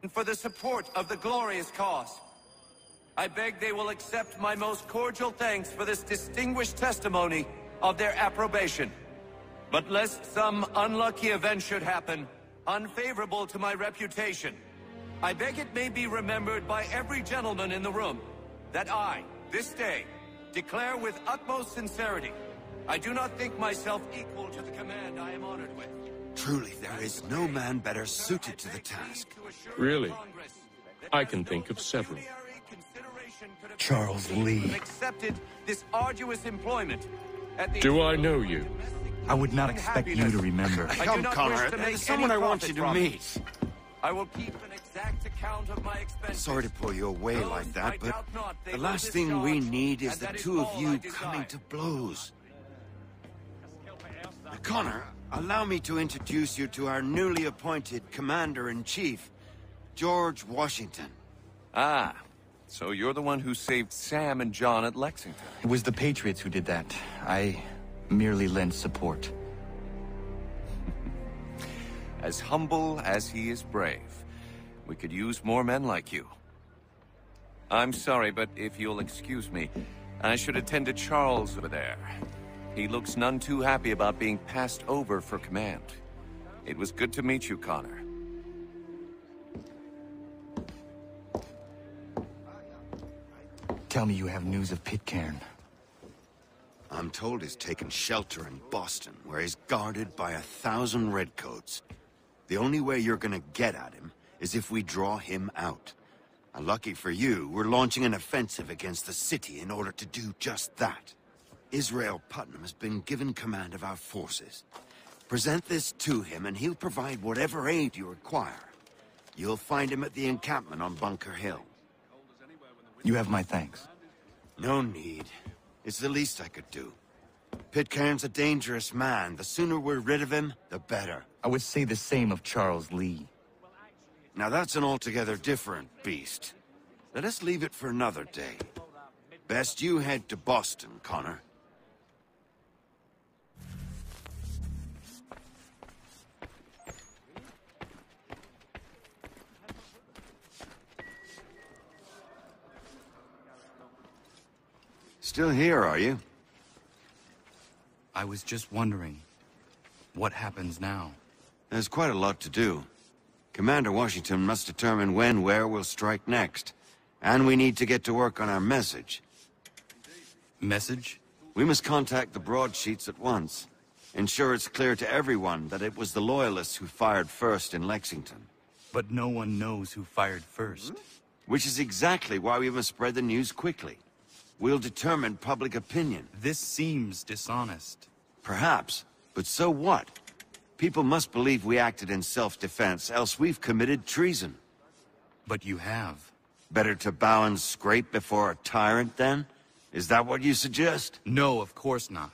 for the support of the glorious cause. I beg they will accept my most cordial thanks for this distinguished testimony of their approbation. But lest some unlucky event should happen, unfavorable to my reputation, I beg it may be remembered by every gentleman in the room that I, this day, declare with utmost sincerity, I do not think myself equal to the command I am honored with. Truly, there is no man better suited to the task. Really? I can think of several. Charles Lee. Accepted this arduous employment. Do I know you? I would not expect you to remember. Come, Connor, there's someone I want you to meet. I will keep an exact account of my expenses. Sorry to pull you away like that, but the last thing we need is the two of you coming to blows. Connor, allow me to introduce you to our newly appointed Commander-in-Chief, George Washington. Ah, so you're the one who saved Sam and John at Lexington. It was the Patriots who did that. I merely lent support. As humble as he is brave. We could use more men like you. I'm sorry, but if you'll excuse me, I should attend to Charles over there. He looks none too happy about being passed over for command. It was good to meet you, Connor. Tell me you have news of Pitcairn. I'm told he's taken shelter in Boston, where he's guarded by 1,000 redcoats. The only way you're gonna get at him is if we draw him out. And lucky for you, we're launching an offensive against the city in order to do just that. Israel Putnam has been given command of our forces. Present this to him and he'll provide whatever aid you require. You'll find him at the encampment on Bunker Hill. You have my thanks. No need. It's the least I could do. Pitcairn's a dangerous man. The sooner we're rid of him, the better. I would say the same of Charles Lee. Now that's an altogether different beast. Let us leave it for another day. Best you head to Boston, Connor. Still here, are you? I was just wondering, what happens now? There's quite a lot to do. Commander Washington must determine when, where we'll strike next. And we need to get to work on our message. Message? We must contact the broadsheets at once. Ensure it's clear to everyone that it was the Loyalists who fired first in Lexington. But no one knows who fired first. Which is exactly why we must spread the news quickly. We'll determine public opinion. This seems dishonest. Perhaps, but so what? People must believe we acted in self-defense, else we've committed treason. But you have. Better to bow and scrape before a tyrant, then? Is that what you suggest? No, of course not.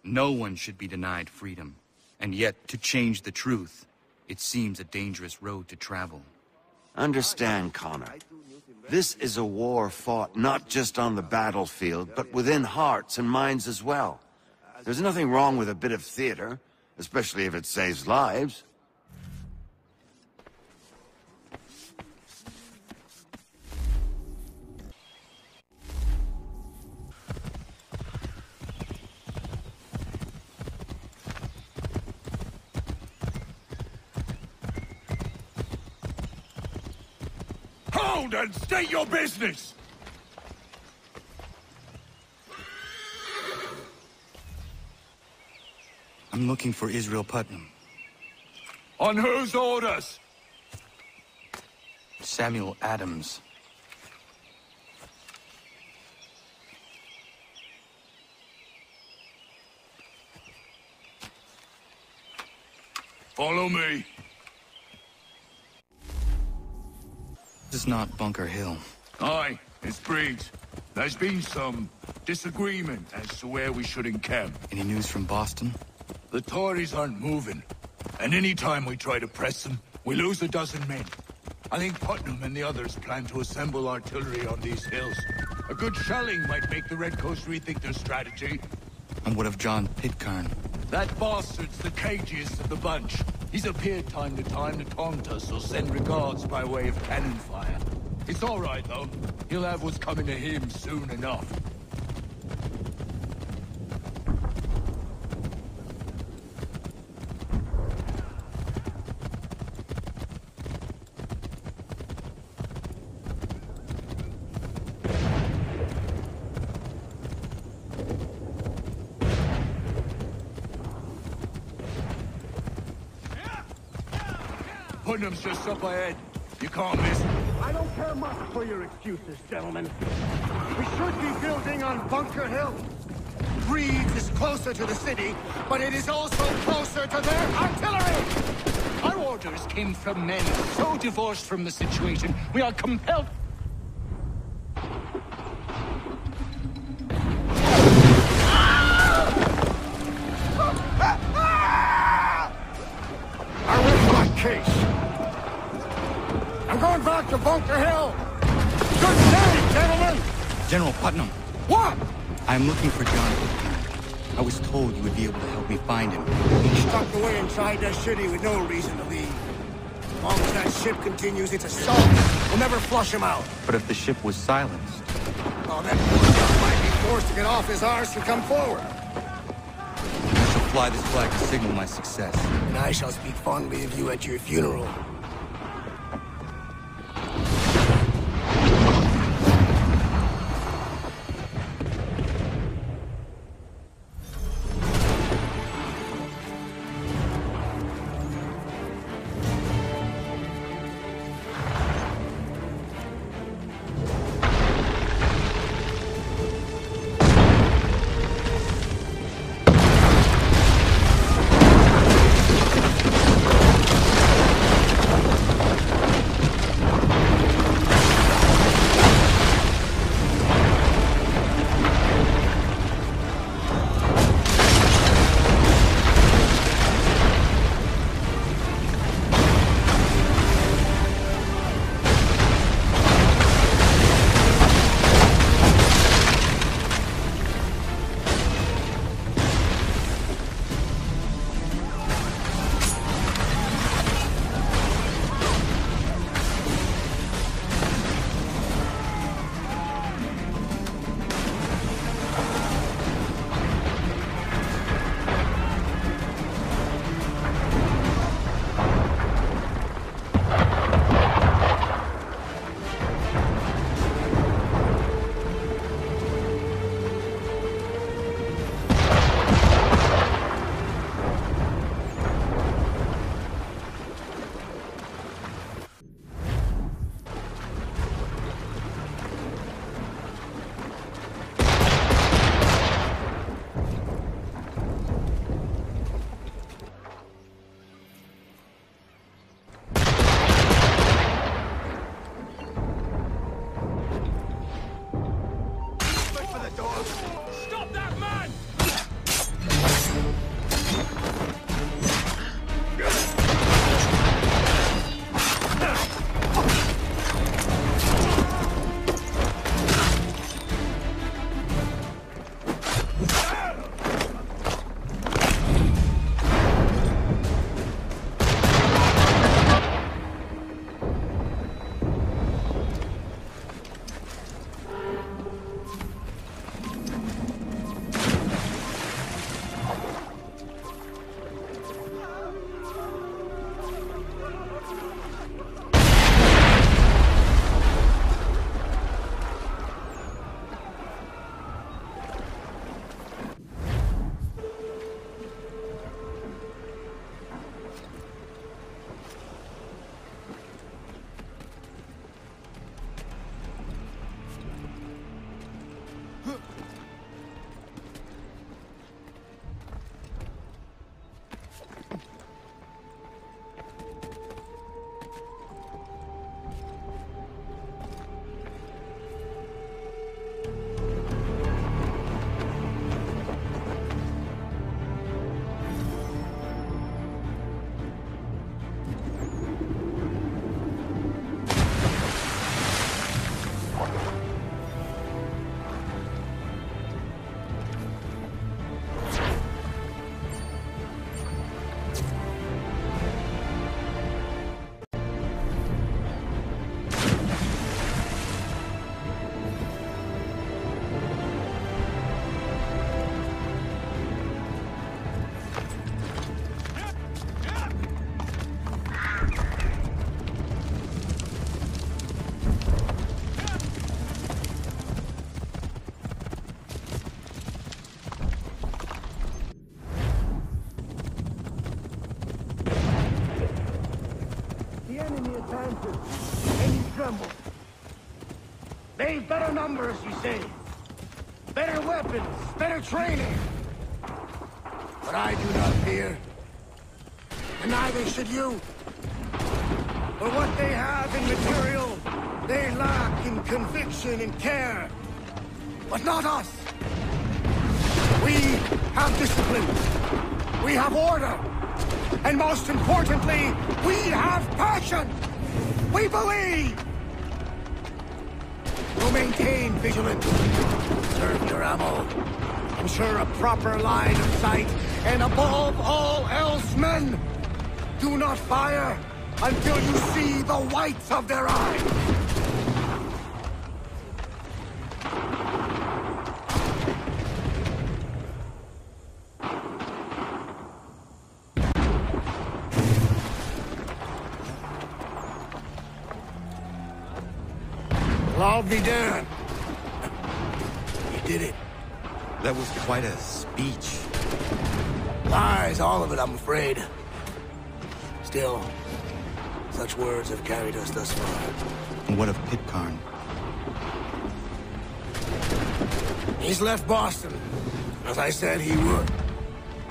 No one should be denied freedom. And yet, to change the truth, it seems a dangerous road to travel. Understand, Connor. This is a war fought not just on the battlefield, but within hearts and minds as well. There's nothing wrong with a bit of theater, especially if it saves lives. Hold and state your business! I'm looking for Israel Putnam. On whose orders? Samuel Adams. Follow me. This is not Bunker Hill. Aye, it's Briggs. There's been some disagreement as to where we should encamp. Any news from Boston? The Tories aren't moving, and any time we try to press them, we lose a dozen men. I think Putnam and the others plan to assemble artillery on these hills. A good shelling might make the Redcoats rethink their strategy. And what of John Pitcairn? That bastard's the cagiest of the bunch. He's appeared time to time to taunt us or send regards by way of cannon fire. It's all right, though. He'll have what's coming to him soon enough. Putnam's just up ahead. You can't miss. I don't care much for your excuses, gentlemen. We should be building on Bunker Hill. Reed's is closer to the city, but it is also closer to their artillery! Our orders came from men so divorced from the situation, we are compelled... Our red case. I'm going back to Bunker Hill! Good day, gentlemen! General Putnam, What? I'm looking for John Pitcairn. I was told you would be able to help me find him. He's stuck away inside that city with no reason to leave. As long as that ship continues its assault, we'll never flush him out. But if the ship was silenced... Oh, that poor might be forced to get off his arse and come forward. I shall fly this flag to signal my success. And I shall speak fondly of you at your funeral. the enemy advances, and you tremble. They've better numbers, you say. Better weapons, better training. But I do not fear. And neither should you. For what they have in material, they lack in conviction and care. But not us. We have discipline. We have order. And most importantly, we have passion. We believe. We'll maintain vigilance. Serve your ammo. Ensure a proper line of sight. And above all else, men, do not fire until you see the whites of their eyes. I'll be damned. You did it. That was quite a speech. Lies, all of it, I'm afraid. Still, such words have carried us thus far. And what of Pitcairn? He's left Boston, as I said he would,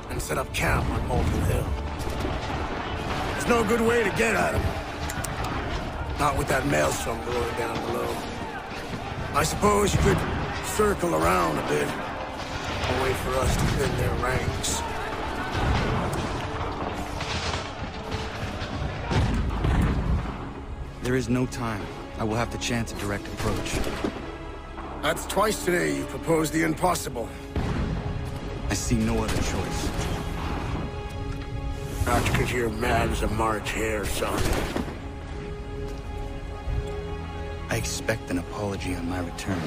and set up camp on Molten Hill. There's no good way to get at him. Not with that maelstrom blowing down below. I suppose you could circle around a bit, and wait for us to thin their ranks. There is no time. I will have to chance a direct approach. That's twice today you proposed the impossible. I see no other choice. Not because you're mad as a March hare, son. I expect an apology on my return.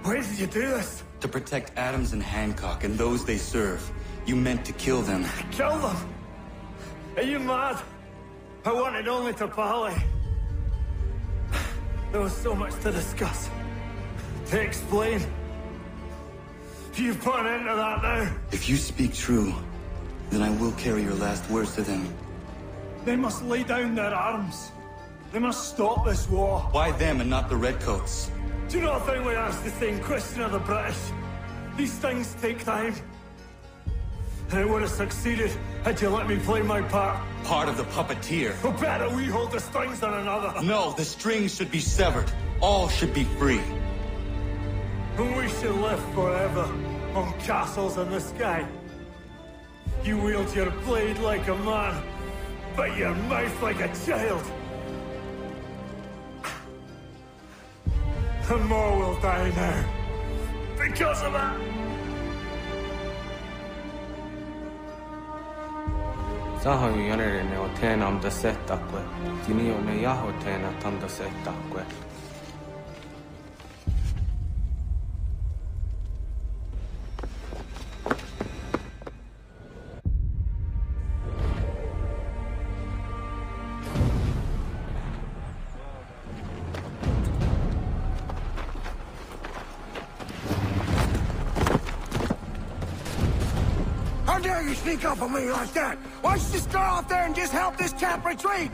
Why did you do this? To protect Adams and Hancock and those they serve. You meant to kill them. Kill them? Are you mad? I wanted only to parley. There was so much to discuss. To explain. You've put an end to that now. If you speak true, then I will carry your last words to them. They must lay down their arms. They must stop this war. Why them and not the Redcoats? Do you not think we ask the same question of the British? These things take time. And it would have succeeded had you let me play my part. Part of the puppeteer. Well, better we hold the strings than another. No, the strings should be severed. All should be free. And we should live forever on castles in the sky. You wield your blade like a man, but your mouth like a child. And more will die now. Because of that. Sahoin järjeni on teenam da setakwe. Tini on ne jaho teena tam da setakwe. How dare you sneak up on me like that? Why don't you just go out there and just help this camp retreat?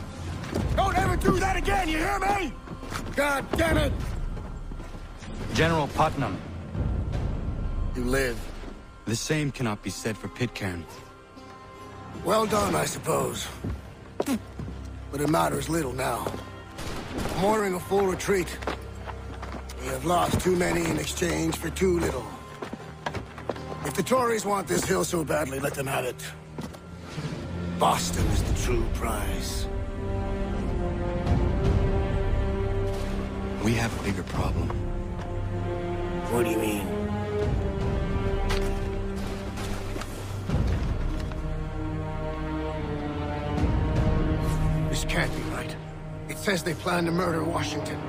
Don't ever do that again, you hear me? God damn it! General Putnam. You live. The same cannot be said for Pitcairn. Well done, I suppose. But it matters little now. I'm ordering a full retreat. We have lost too many in exchange for too little. If the Tories want this hill so badly, let them have it. Boston is the true prize. We have a bigger problem. What do you mean? This can't be right. It says they plan to murder Washington.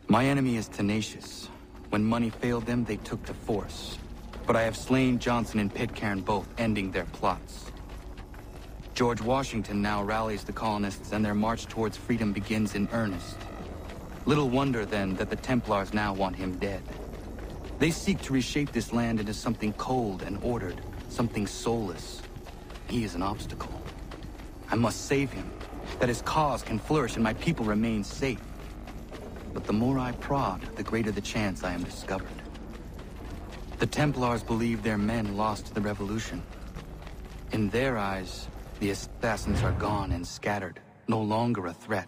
My enemy is tenacious. When money failed them, they took to force. But I have slain Johnson and Pitcairn both, ending their plots. George Washington now rallies the colonists and their march towards freedom begins in earnest. Little wonder, then, that the Templars now want him dead. They seek to reshape this land into something cold and ordered, something soulless. He is an obstacle. I must save him, that his cause can flourish and my people remain safe. But the more I prod, the greater the chance I am discovered. The Templars believe their men lost the revolution. In their eyes, the assassins are gone and scattered, no longer a threat.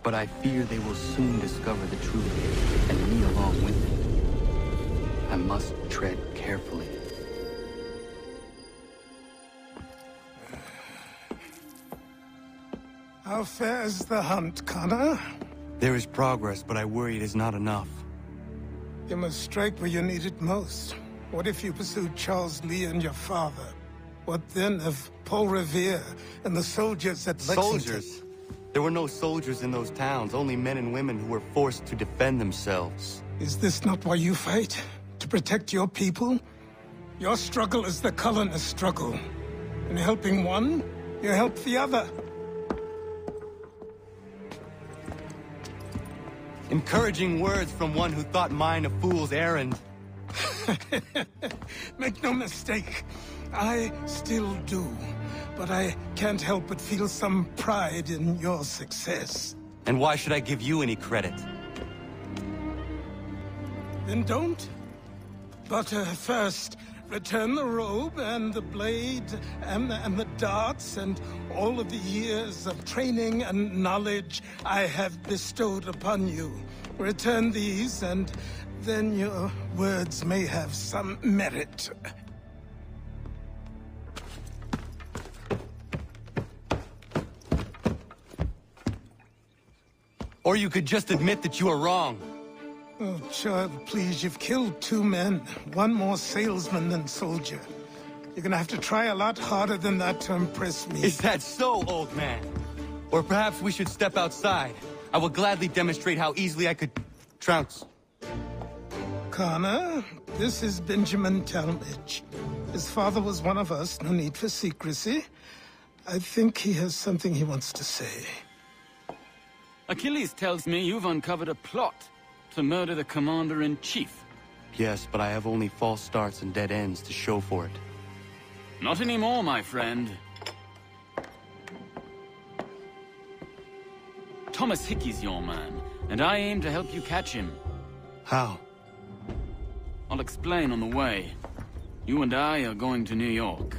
But I fear they will soon discover the truth, and me along with them. I must tread carefully. How fares the hunt, Connor? There is progress, but I worry it is not enough. You must strike where you need it most. What if you pursued Charles Lee and your father? What then of Paul Revere and the soldiers at Lexington? Soldiers? There were no soldiers in those towns, only men and women who were forced to defend themselves. Is this not why you fight? To protect your people? Your struggle is the colonists' struggle. In helping one, you help the other. Encouraging words from one who thought mine a fool's errand. Make no mistake, I still do. But I can't help but feel some pride in your success. And why should I give you any credit? Then don't. But first, return the robe and the blade and the darts and all of the years of training and knowledge I have bestowed upon you. Return these, and then your words may have some merit. Or you could just admit that you are wrong. Oh, child, please, you've killed 2 men. One more salesman than soldier. You're gonna have to try a lot harder than that to impress me. Is that so, old man? Or perhaps we should step outside. I will gladly demonstrate how easily I could trounce. Connor, this is Benjamin Talmadge. His father was one of us, no need for secrecy. I think he has something he wants to say. Achilles tells me you've uncovered a plot to murder the Commander-in-Chief. Yes, but I have only false starts and dead ends to show for it. Not anymore, my friend. Thomas Hickey's your man, and I aim to help you catch him. How? I'll explain on the way. You and I are going to New York.